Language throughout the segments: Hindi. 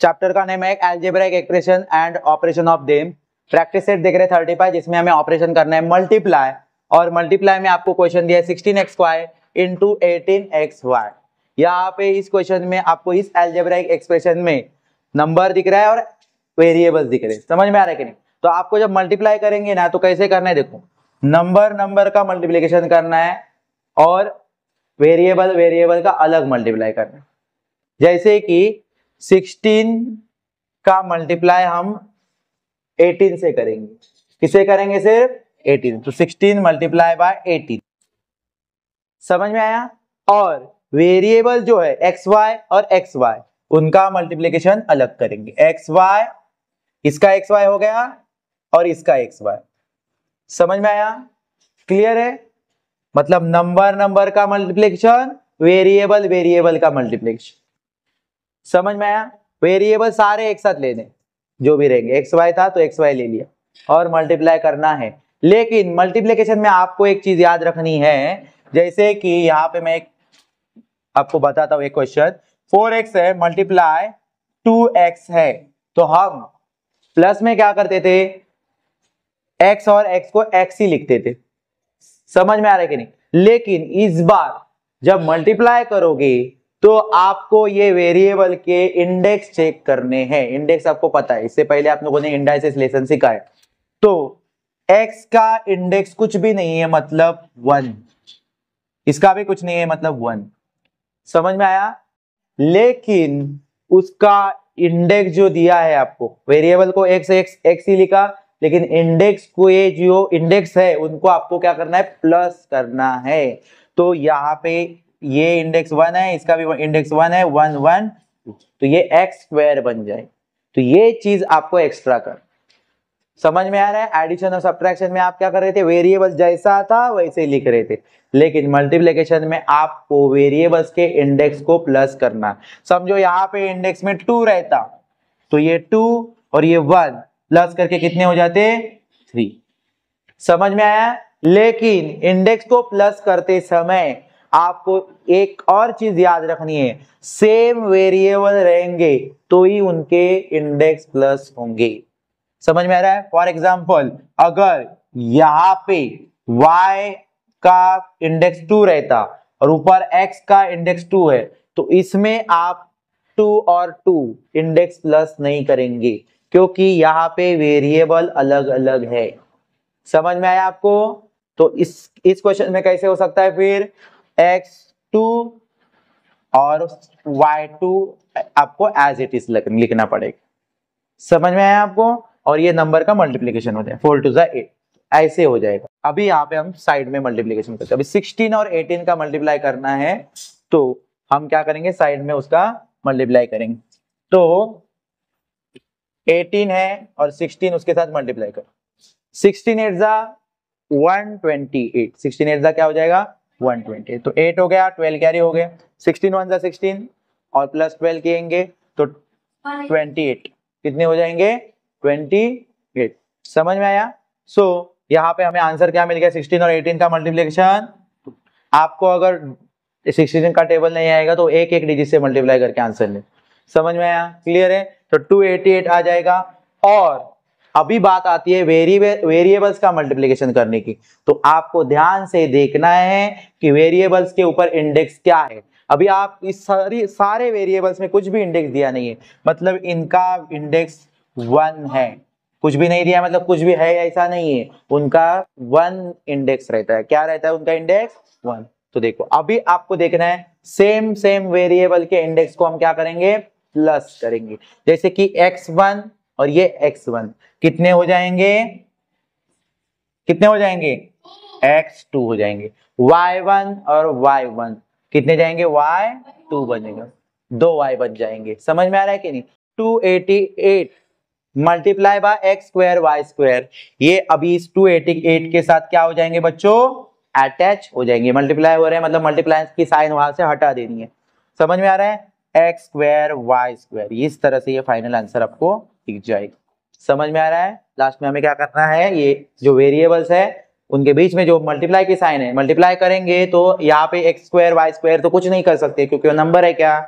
चैप्टर का नेम है algebraic expression and operation of them. Practice set देख रहे 35 जिसमें हमें ऑपरेशन करना है मल्टीप्लाई, और मल्टीप्लाई में आपको क्वेश्चन दिया है 16xy इंटू 18xy। यहाँ पे इस क्वेश्चन में आपको इस अलजेब्राइक एक्सप्रेशन में नंबर दिख रहा है और वेरिएबल्स दिख रहे हैं। समझ में आ रहा है कि नहीं? तो आपको जब मल्टीप्लाई करेंगे ना तो कैसे करना है, देखो नंबर का मल्टीप्लिकेशन करना है और वेरिएबल का अलग मल्टीप्लाई करना है। जैसे कि 16 का मल्टीप्लाई हम 18 से करेंगे। किसे करेंगे? सिर्फ 18। तो 16 मल्टीप्लाई बाय 18। समझ में आया? और वेरिएबल जो है xy और xy उनका मल्टीप्लिकेशन अलग करेंगे। xy, इसका xy हो गया और इसका xy। समझ में आया? क्लियर है? मतलब नंबर का मल्टीप्लिकेशन, वेरिएबल का मल्टीप्लिकेशन। समझ में आया? वेरिएबल सारे एक साथ ले दें जो भी रहेंगे। xy था तो xy ले लिया और मल्टीप्लाई करना है। लेकिन मल्टीप्लिकेशन में आपको एक चीज याद रखनी है, जैसे कि यहाँ पे मैं आपको बताता हूँ एक क्वेश्चन। 4x है मल्टीप्लाई 2x है, तो हम प्लस में क्या करते थे, x और x को x ही लिखते थे। समझ में आ रहा है कि नहीं? लेकिन इस बार जब मल्टीप्लाई करोगे तो आपको ये वेरिएबल के इंडेक्स चेक करने हैं। इंडेक्स आपको पता है, इससे पहले आप लोगों ने इंडाइसेस लेसन सीखा है। तो x का इंडेक्स कुछ भी नहीं है मतलब 1, इसका भी कुछ नहीं है मतलब 1। समझ में आया? लेकिन उसका इंडेक्स जो दिया है आपको, वेरिएबल को x ही लिखा, लेकिन इंडेक्स को ये जो इंडेक्स है उनको आपको क्या करना है, प्लस करना है। तो यहाँ पे ये इंडेक्स 1 है, इसका भी इंडेक्स 1 है, 1 1, तो ये x स्क्वायर बन जाए। तो ये चीज आपको एक्स्ट्रा कर। समझ में आ रहा है? एडिशन और सब्ट्रैक्शन में आप क्या कर रहे थे, वेरिएबल जैसा था वैसे ही लिख रहे थे, लेकिन मल्टीप्लिकेशन में आपको वेरिएबल्स के इंडेक्स को प्लस करना। समझो यहाँ पे इंडेक्स में 2 रहता तो ये 2 और ये 1 प्लस करके कितने हो जाते, 3। समझ में आया? लेकिन इंडेक्स को प्लस करते समय आपको एक और चीज याद रखनी है, सेम वेरिएबल रहेंगे तो ही उनके इंडेक्स प्लस होंगे। समझ में आ रहा है? फॉर एग्जाम्पल अगर यहाँ पे y का इंडेक्स 2 रहता और ऊपर x का इंडेक्स 2 है, तो इसमें आप 2 और 2 इंडेक्स प्लस नहीं करेंगे क्योंकि यहाँ पे वेरिएबल अलग अलग है। समझ में आया आपको? तो इस क्वेश्चन में कैसे हो सकता है फिर, x2 और y2 आपको एज इट इज लिखना पड़ेगा। समझ में आया आपको? और ये नंबर का मल्टीप्लिकेशन हो जाए 4 to the 8, ऐसे हो जाएगा। अभी यहाँ पे हम साइड में मल्टीप्लिकेशन करते हैं। अभी 16 और 18 का मल्टीप्लाई करना है तो हम क्या करेंगे, साइड में उसका मल्टीप्लाई करेंगे। तो 18 है और 16 उसके साथ मल्टीप्लाई करो। 16 8 जा 128, 16 8 जा क्या हो जाएगा, 128। तो 8 हो गया, 12 कैरी हो गया, 16 1 जा 16 और प्लस 12 किएंगे तो 28 कितने हो जाएंगे, 28। समझ में आया? सो यहाँ पे हमें आंसर क्या मिल गया, 16 और 18 का मल्टीप्लिकेशन। आपको अगर 16 का टेबल नहीं आएगा तो एक एक डिजिट से मल्टीप्लाई करके आंसर ले। समझ में आया? क्लियर है? तो 288 आ जाएगा। और अभी बात आती है वेरिएबल्स का मल्टीप्लिकेशन करने की। तो आपको ध्यान से देखना है कि वेरिएबल्स के ऊपर इंडेक्स क्या है। अभी आप इस सारे वेरिएबल्स में कुछ भी इंडेक्स दिया नहीं है, मतलब इनका इंडेक्स 1 है। कुछ भी नहीं दिया मतलब कुछ भी है ऐसा नहीं है, उनका 1 इंडेक्स रहता है। क्या रहता है उनका इंडेक्स, 1। तो देखो अभी आपको देखना है सेम वेरिएबल के इंडेक्स को हम क्या करेंगे, प्लस करेंगे। जैसे कि x1 और ये x1 कितने हो जाएंगे, x2 हो जाएंगे। y1 और y1 कितने जाएंगे, y2 बनेगा, 2 y बन जाएंगे। समझ में आ रहा है कि नहीं? 288 multiply by x square y square, ये अभी इस 288 के साथ क्या हो जाएंगे बच्चों, अटैच हो जाएंगे। मल्टीप्लाई हो रहे हैं मतलब मल्टीप्लाई की साइन वहां से हटा देनी है। समझ में आ रहा है? x स्क्वायर y स्क्वायर, इस तरह से ये फाइनल आंसर आपको दिख जाएगा। समझ में आ रहा है? लास्ट में हमें क्या करना है, ये जो वेरिएबल्स है उनके बीच में जो मल्टीप्लाई की साइन है, मल्टीप्लाई करेंगे तो यहाँ पे x स्क्वायर y स्क्वायर तो कुछ नहीं कर सकते क्योंकि वो नंबर है क्या,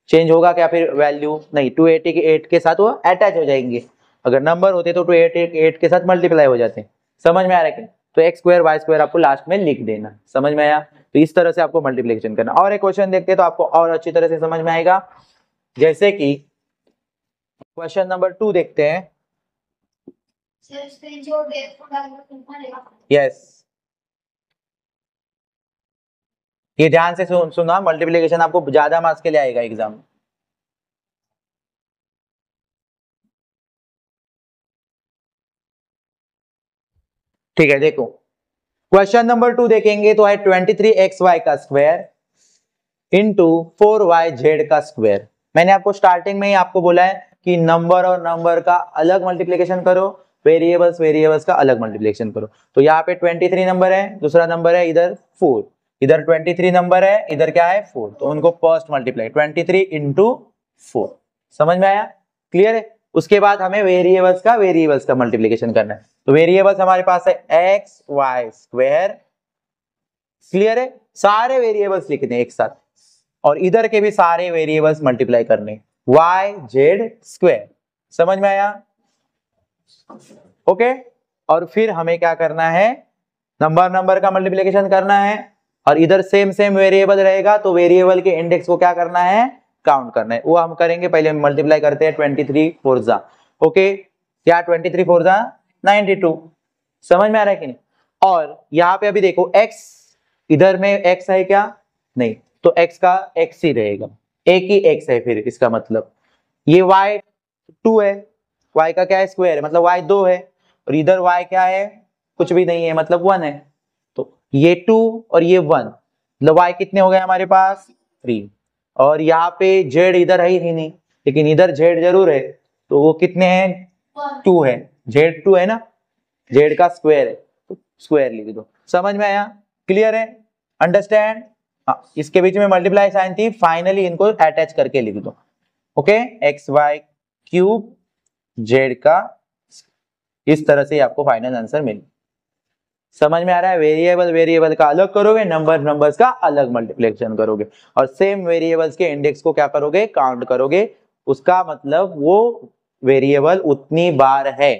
चेंज होगा क्या फिर वैल्यू? नहीं, 288 के साथ वो अटैच हो जाएंगे। अगर नंबर होते तो 288 के साथ मल्टीप्लाई हो जाते। समझ में आ रहा है? तो एक्स स्क्वायर वाई स्क्वायर आपको लास्ट में लिख देना। समझ में आया? तो इस तरह से आपको मल्टीप्लिकेशन करना। और एक क्वेश्चन देखते हैं तो आपको और अच्छी तरह से समझ में आएगा। जैसे कि क्वेश्चन नंबर 2 देखते हैं। यस, ये ध्यान से सुना, मल्टीप्लिकेशन आपको ज्यादा मार्क्स के लिए आएगा एग्जाम। ठीक है, देखो क्वेश्चन नंबर 2 देखेंगे तो है 23xy का स्क्वायर इंटू 4yz का स्क्वायर। मैंने आपको स्टार्टिंग में ही आपको बोला है कि नंबर और नंबर का अलग मल्टीप्लिकेशन करो, वेरिएबल्स का अलग मल्टीप्लिकेशन करो। तो यहाँ पे 23 नंबर है, दूसरा नंबर है इधर 4, इधर 23 नंबर है, इधर क्या है 4, तो उनको फर्स्ट मल्टीप्लाई 23 इंटू 4। समझ में आया? क्लियर है? उसके बाद हमें वेरिएबल्स का मल्टीप्लिकेशन करना है। तो वेरिएबल्स हमारे पास है एक्स वाई स्क्वायर। क्लियर है? सारे वेरिएबल्स लिखने एक साथ, और इधर के भी सारे वेरिएबल्स मल्टीप्लाई करने, वाई जेड स्क्वायर। समझ में आया? ओके। और फिर हमें क्या करना है? नंबर का मल्टीप्लिकेशन करना है, और इधर सेम वेरिएबल रहेगा तो वेरिएबल के इंडेक्स को क्या करना है? काउंट करना है। वो हम करेंगे, पहले मल्टीप्लाई करते हैं 23 4 जा। ओके, क्या 23 4 जा 92। समझ में आ रहा है कि नहीं? और यहाँ पे अभी देखो x, इधर में x है क्या? नहीं, तो x का x ही रहेगा, एक ही x है। फिर इसका मतलब ये y 2 है, y का क्या है? स्क्वायर है, मतलब y 2 है, और इधर y क्या है? कुछ भी नहीं है, मतलब 1 है। तो ये 2 और ये 1, मतलब y कितने हो गए हमारे पास? 3। और यहाँ पे z इधर है ही नहीं, लेकिन इधर z जरूर है, तो वो कितने हैं? 2 है। z 2 है ना, z का स्क्वायर है तो स्क्वायर लिख दो। समझ में आया? क्लियर है? अंडरस्टैंड? हाँ, इसके बीच में मल्टीप्लाई साइन थी, फाइनली इनको अटैच करके लिख दो। Okay, x y cube z का, इस तरह से आपको फाइनल आंसर मिले। समझ में आ रहा है? वेरिएबल का अलग करोगे, नंबर्स का अलग मल्टीप्लिकेशन करोगे, और सेम वेरिएबल्स के इंडेक्स को क्या करोगे? काउंट करोगे। उसका मतलब वो वेरिएबल उतनी बार है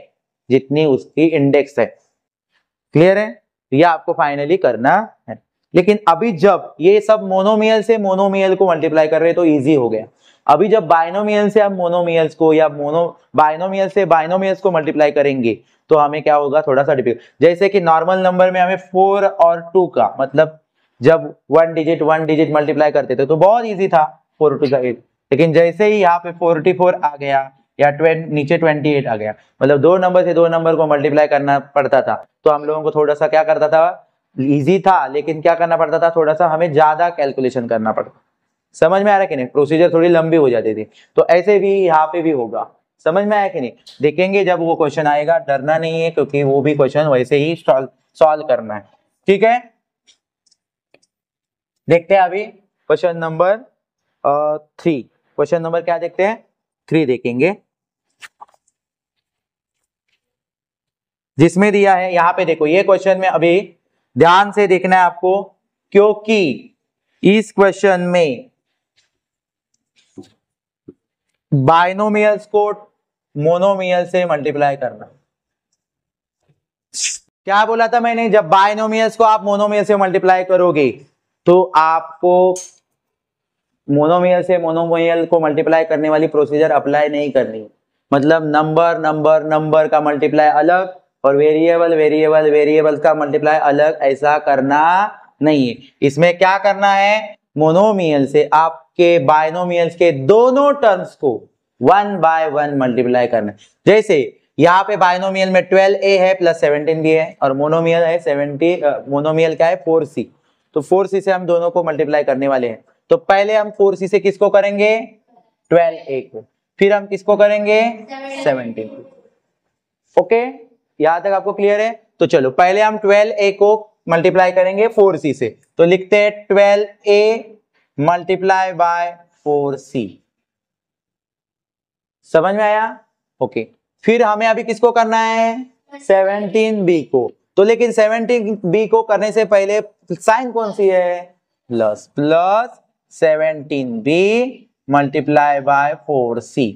जितनी उसकी इंडेक्स है। क्लियर है? यह आपको फाइनली करना है। लेकिन अभी जब ये सब मोनोमियल से मोनोमियल को मल्टीप्लाई कर रहे हैं तो इजी हो गया। अभी जब बाइनोमियल से हम मोनोमियल्स को, या बाइनोमियल से बाइनोमियल्स को मल्टीप्लाई करेंगे तो हमें क्या होगा? थोड़ा सा डिफिकल्ट। जैसे कि नॉर्मल नंबर में हमें 4 और 2 का मतलब जब वन डिजिट मल्टीप्लाई करते थे तो बहुत इजी था, 4 टू 8। लेकिन जैसे ही यहाँ पे 44 आ गया या नीचे 28 आ गया, मतलब दो नंबर से दो नंबर को मल्टीप्लाई करना पड़ता था, तो हम लोगों को थोड़ा सा क्या करता था? इजी था, लेकिन क्या करना पड़ता था? थोड़ा सा हमें ज्यादा कैलकुलेशन करना पड़ता। समझ में आ रहा है कि नहीं? प्रोसीजर थोड़ी लंबी हो जाती थी। तो ऐसे भी यहाँ पे भी होगा। समझ में आया कि नहीं? देखेंगे जब वो क्वेश्चन आएगा, डरना नहीं है, क्योंकि वो भी क्वेश्चन वैसे ही सॉल्व करना है। ठीक है, देखते हैं अभी क्वेश्चन नंबर 3। क्वेश्चन नंबर क्या देखते हैं? 3 देखेंगे, जिसमें दिया है यहाँ पे। देखो ये क्वेश्चन में अभी ध्यान से देखना है आपको, क्योंकि इस क्वेश्चन में बाइनोमियल्स को मोनोमियल से मल्टीप्लाई करना। क्या बोला था मैंने? जब बाइनोमियल्स को आप मोनोमियल से मल्टीप्लाई करोगे तो आपको मोनोमियल से मोनोमियल को मल्टीप्लाई करने वाली प्रोसीजर अप्लाई नहीं करनी। मतलब नंबर का मल्टीप्लाई अलग, और वेरिएबल का मल्टीप्लाई अलग, ऐसा करना नहीं है। इसमें क्या करना है? मोनोमियल से आपके बाइनोमियल्स के दोनों टर्म्स को 1 बाय 1 मल्टीप्लाई करना है। जैसे यहाँ पे बाइनोमियल में 12a है प्लस 17b है, और मोनोमियल है 70, मोनोमियल क्या है? 4c। तो 4c से हम दोनों को मल्टीप्लाई करने वाले हैं। तो पहले हम 4c से किसको करेंगे? 12a को, फिर हम किसको करेंगे? 17 को। ओके, यहां तक आपको क्लियर है? तो चलो पहले हम 12a को मल्टीप्लाई करेंगे 4c से, तो लिखते हैं 12a मल्टीप्लाई बाय 4c। समझ में आया? ओके, फिर हमें अभी किसको करना है? 17b को। तो लेकिन 17b को करने से पहले साइन कौन सी है? Plus 17b multiply by 4c।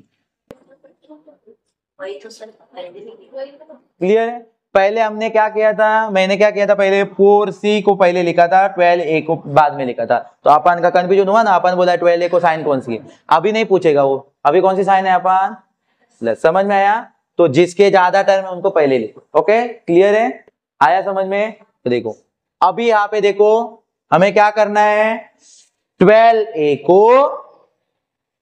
Clear है? पहले हमने क्या किया था, मैंने क्या किया था, पहले 4c को पहले लिखा था, 12a को बाद में लिखा था, तो अपन का कंफ्यूजन हुआ ना, अपन बोला 12a को साइन कौन सी है, अभी नहीं पूछेगा वो, अभी कौन सी साइन है अपन प्लस। समझ में आया? तो जिसके ज्यादा टर्म है उनको पहले लिखो। ओके, क्लियर है? आया समझ में? तो देखो अभी यहाँ पे देखो हमें क्या करना है, 12a को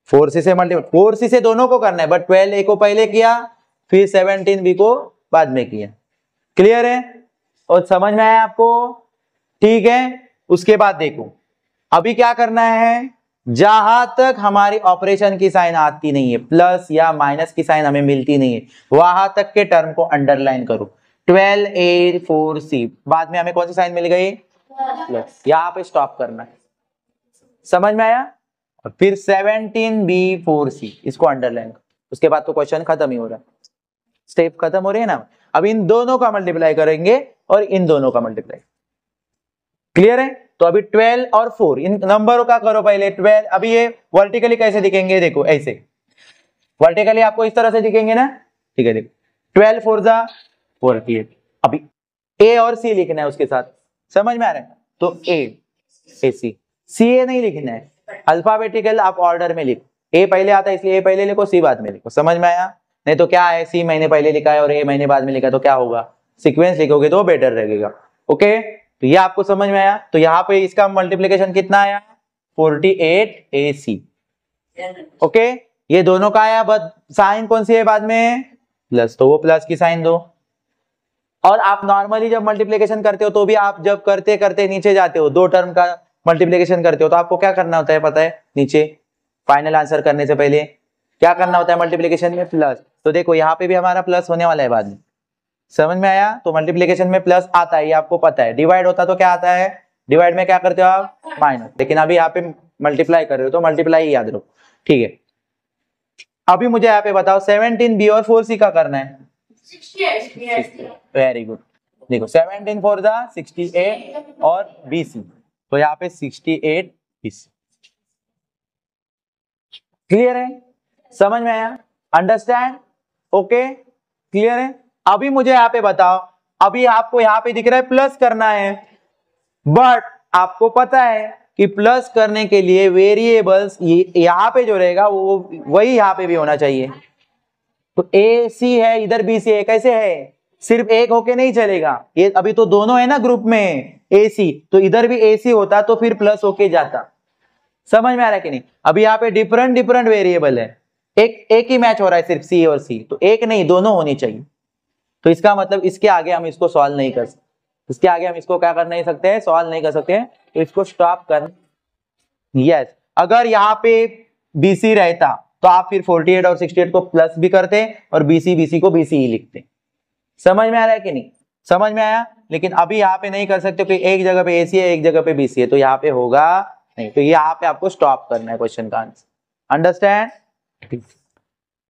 4c से मल्टीप्लाई, 4c से दोनों को करना है, बट 12a को पहले किया, फिर 17b को बाद में किया। क्लियर है? और समझ में आया आपको? ठीक है, उसके बाद देखो अभी क्या करना है, जहां तक हमारी ऑपरेशन की साइन आती नहीं है, प्लस या माइनस की साइन हमें मिलती नहीं है, वहां तक के टर्म को अंडरलाइन करो। 12a 4c, बाद में हमें कौन सी साइन मिल गई, प्लस, यहां पे स्टॉप करना है। समझ में आया? और फिर 17b 4c, इसको अंडरलाइन करो। उसके बाद तो क्वेश्चन खत्म ही हो रहा है, स्टेप खत्म हो रही है ना। अब इन दोनों का मल्टीप्लाई करेंगे और इन दोनों का मल्टीप्लाई। क्लियर है? तो अभी 12 और 4 इन नंबरों का करो पहले। 12 अभी ये वर्टिकली कैसे दिखेंगे, देखो ऐसे वर्टिकली आपको इस तरह से दिखेंगे ना, ठीक है। देखो 12 4 जा 48, अभी a और c लिखना है उसके साथ। समझ में आ रहा है? तो a c c a नहीं लिखना है, अल्फाबेटिकल आप ऑर्डर में लिखो, a पहले आता है इसलिए a पहले लिखो, c बाद में लिखो। समझ में आया? नहीं तो क्या है, c मैंने पहले लिखा है और a मैंने बाद में लिखा, तो क्या होगा, सीक्वेंस लिखोगे तो बेटर रहेगा। ओके, तो ये आपको समझ में आया? तो यहाँ पे इसका मल्टीप्लिकेशन कितना आया, 48ac। ओके, ये दोनों का आया, बट साइन कौन सी है बाद में, प्लस, तो वो प्लस की साइन दो। और आप नॉर्मली जब मल्टीप्लिकेशन करते हो तो भी आप जब करते करते नीचे जाते हो, दो टर्म का मल्टीप्लिकेशन करते हो, तो आपको क्या करना होता है पता है, नीचे फाइनल आंसर करने से पहले क्या करना होता है मल्टीप्लिकेशन में, प्लस। तो देखो यहाँ पे भी हमारा प्लस होने वाला है बाद में। समझ में आया? तो मल्टीप्लिकेशन में प्लस आता है, ये आपको पता है। डिवाइड होता तो क्या आता है, डिवाइड में क्या करते हो आप, माइनस, लेकिन अभी यहाँ पे मल्टीप्लाई कर रहे हो तो मल्टीप्लाई याद रखो। ठीक है, अभी मुझे यहाँ पे बताओ 17b और 4c का करना है। वेरी गुड, देखो 17 4 जा 68 और bc, तो यहाँ पे 68 bc। क्लियर है? समझ में आया? अंडरस्टैंड? ओके, क्लियर है? अभी मुझे यहाँ पे बताओ, अभी आपको यहाँ पे दिख रहा है प्लस करना है, बट आपको पता है कि प्लस करने के लिए वेरिएबल्स यहाँ पे जो रहेगा वो वही यहाँ पे भी होना चाहिए। तो ए सी है, इधर बी सी है, कैसे है, सिर्फ एक होके नहीं चलेगा, ये अभी तो दोनों है ना ग्रुप में ए सी, तो इधर भी ए सी होता तो फिर प्लस होके जाता। समझ में आ रहा है कि नहीं? अभी यहाँ पे डिफरेंट डिफरेंट वेरिएबल है, एक ही मैच हो रहा है सिर्फ सी और सी, तो एक नहीं दोनों होनी चाहिए। तो इसका मतलब इसके आगे हम इसको सॉल्व नहीं कर सकते, इसके आगे हम इसको क्या कर नहीं सकते हैं, सॉल्व नहीं कर सकते हैं, तो इसको स्टॉप कर। यस, अगर यहाँ पे BC रहता तो आप फिर 48 और 68 को प्लस भी करते और BC को BC ही लिखते। समझ में आ रहा है कि नहीं? समझ में आया? लेकिन अभी यहाँ पे नहीं कर सकते कि एक जगह पे AC है एक जगह पे BC है, तो यहाँ पे होगा नहीं, तो यहाँ पे आपको स्टॉप करना है क्वेश्चन का आंसर। अंडरस्टैंड?